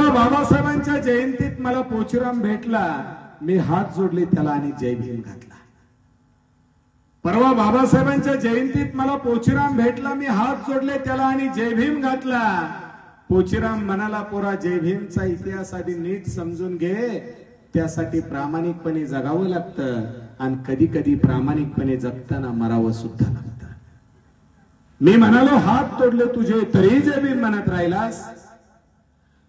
परवा बाबासाहेबांच्या जयंतीत मला पोचीराम भेटला, मी हात जोडले त्याला आणि जय भीम घातला. परवा बाबासाहेबांच्या जयंतीत मला पोचीराम भेटला, मी हात जोडले त्याला आणि जय भीम घातला. पोचीराम म्हणाला, पोरा जय भीमचा इतिहास आधी नीट समजून घे, त्यासाठी प्रामाणिकपणे जगावं लागतं आणि कधी कधी प्रामाणिकपणे जगताना मरावं सुद्धा लागतं. मी म्हणालो हात तोडले तुझे तरी जय भीम म्हणत राहिलास.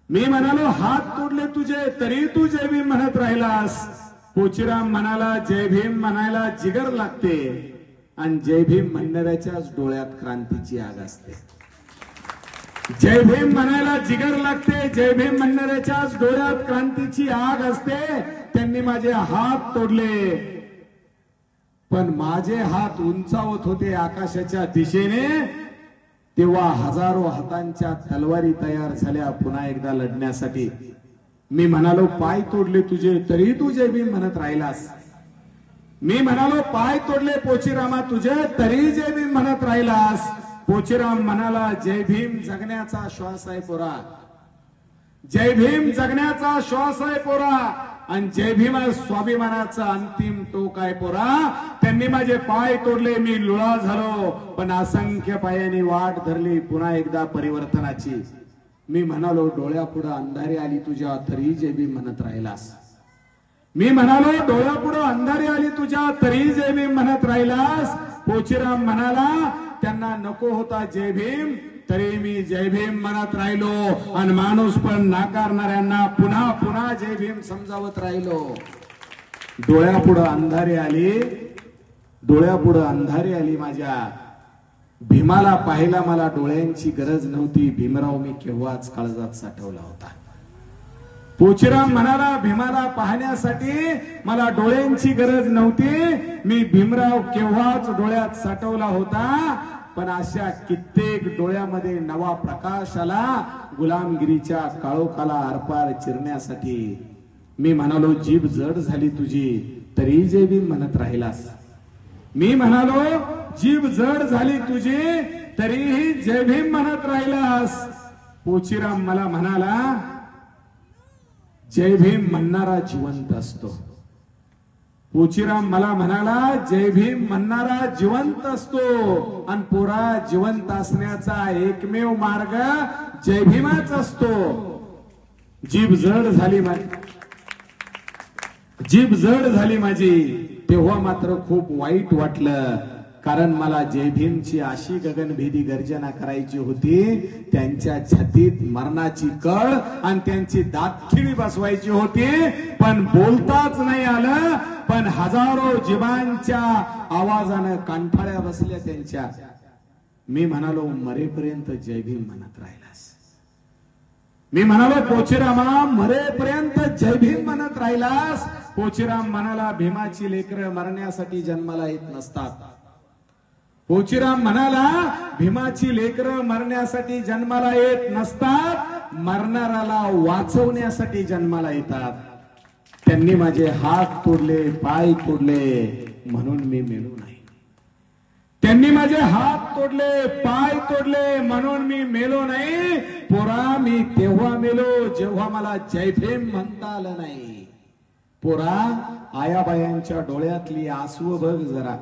मी म्हणालो हात तोडले तुझे तरी तू जय भीम म्हणत राहिलास. पोचीराम म्हणाला, जय भीम म्हणायला जिगर लागते आणि जय भीम म्हणणाऱ्याच्याच डोळ्यात क्रांतीची आग असते. जय भीम म्हणायला जिगर लागते, जय भीम म्हणणाऱ्याच्याच डोळ्यात क्रांतीची आग असते. त्यांनी माझे हात तोडले, पण माझे हात उंचावत होते आकाशाच्या दिशेने. तेव्हा हजारो हातांच्या तलवारी तयार झाल्या पुन्हा एकदा लढण्यासाठी. मी म्हणालो पाय तोडले तुझे तरी तू जय भीम म्हणत राहिलास. मी म्हणालो पाय तोडले पोचीरामा तुझे तरी जय भीम म्हणत राहिलास. पोचीराम म्हणाला, जय भीम जगण्याचा श्वास आहे पोरा, जय भीम जगण्याचा श्वास आहे पोरा आणि जय भीम स्वाभिमानाचा अंतिम टोक आहे पोरा. त्यांनी माझे पाय तोडले, मी लुळा झालो, पण असंख्य पायांनी वाट धरली पुन्हा एकदा परिवर्तनाची. मी म्हणालो डोळ्यापुढे अंधारी आली तुझ्या तरी जय भीम म्हणत राहिलास. मी म्हणालो डोळ्यापुढे अंधारी आली तुझ्या तरी जय भीम म्हणत राहिलास. पोचीराम म्हणाला, त्यांना नको होता जय भीम तरी मी जय भीम म्हणत राहिलो आणि माणूस पण नाकारणाऱ्यांना पुन्हा पुन्हा जय भीम समजावत राहिलो. डोळ्यापुढे अंधारी आली, डोळ्यापुढे अंधारी आली माझ्या. भीमाला पाहायला मला डोळ्यांची गरज नव्हती, भीमराव मी केव्हाच काळजात साठवला होता. पोचीराम म्हणाला, भीमाला पाहण्यासाठी मला डोळ्यांची गरज नव्हती, मी भीमराव केव्हाच डोळ्यात साठवला होता. पण अशा कित्येक डोळ्यामध्ये नवा प्रकाश आला गुलामगिरीच्या काळोखाला आरपार चिरण्यासाठी. मी म्हणालो जीभ जड झाली तुझी तरी जय भीम म्हणत राहिलास. मी म्हणालो जीभ जड झाली तुझी तरीही जय भीम म्हणत राहिलास. पोचीराम मला म्हणाला, जय भीम म्हणणारा जिवंत असतो. पोचीराम मला म्हणाला, जय भीम म्हणणारा जिवंत असतो आणि पोरा जिवंत असण्याचा एकमेव मार्ग जय भीमाच असतो. जीभ जड झाली जीभ जड झाली माझी. तेव्हा मात्र खूप वाईट वाटलं, कारण मला जय भीमची अशी गगनभेदी गर्जना करायची होती, त्यांच्या छातीत मरणाची कळ आणि त्यांची दातखिळी बसवायची होती, पण बोलताच नाही आलं. पण हजारो जीवांच्या आवाजानं कानफाळ्या बसल्या त्यांच्या. मी म्हणालो मरेपर्यंत जय भीम म्हणत राहिलास. मी म्हणालो पोचीरामा मरेपर्यंत जय भीम म्हणत राहिलास. पोचीराम म्हणाला, भीमाची लेकरं मरण्यासाठी जन्माला येत नसतात. पोचीराम म्हणाला, भीमाची लेकरं मरण्यासाठी जन्माला येत नसतात, मरणाराला वाचवण्यासाठी जन्माला येतात. त्यांनी माझे हात तोडले, पाय तोडले म्हणून मी मेलो नाही. त्यांनी माझे हात तोडले, पाय तोडले म्हणून मी मेलो नाही. पोरा मी तेव्हा मेलो जेव्हा मला जय भीम म्हणता आलं नाही. पोरा आयाबायांच्या डोळ्यातली आसू बघ जरा,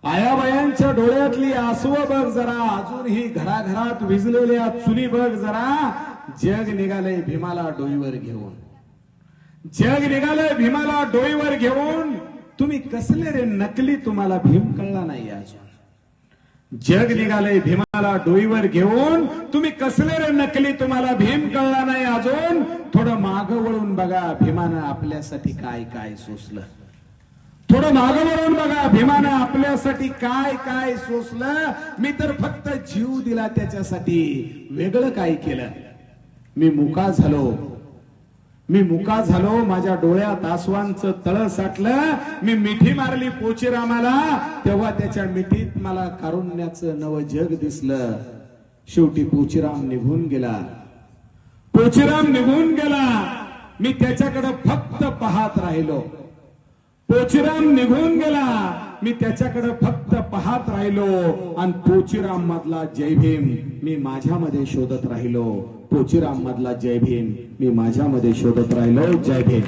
आयाबायांच्या डोळ्यातली आसू बघ जरा, अजूनही घराघरात विजलेल्या चुली बघ जरा. जग निघालंय भीमाला डोईवर घेऊन, जग निघालंय भीमाला डोईवर घेऊन. तुम्ही कसले रे नकली, तुम्हाला भीम कळला नाही अजून. जग निघालंय भीमाला डोईवर घेऊन, तुम्ही कसले रे नकली, तुम्हाला भीम कळला नाही अजून. थोडं माग वळून बघा, भीमानं आपल्यासाठी काय काय सोसलं. थोडं माग वळून बघा, भीमानं आपल्यासाठी काय काय सोसलं. मी तर फक्त जीव दिला त्याच्यासाठी, वेगळं काय केलं. मी मुका झालो, मी मुका झालो. माझ्या डोळ्यात आसवांचं तळ साठलं. मी मिठी मारली पोचीरामाला, तेव्हा त्याच्या मिठीत मला कारुण्याचं नव जग दिसलं. शेवटी पोचीराम निघून गेला, पोचीराम निघून गेला. मी त्याच्याकडे फक्त पाहत राहिलो. पोचीराम निघून गेला. मी त्याच्याकडे फक्त पाहत राहिलो आणि पोचीराम मधला जय भीम मी माझ्यामध्ये शोधत राहिलो. पोचीराम मधला जय भीम मी माझ्यामध्ये शोधत राहिलो. जय भीम.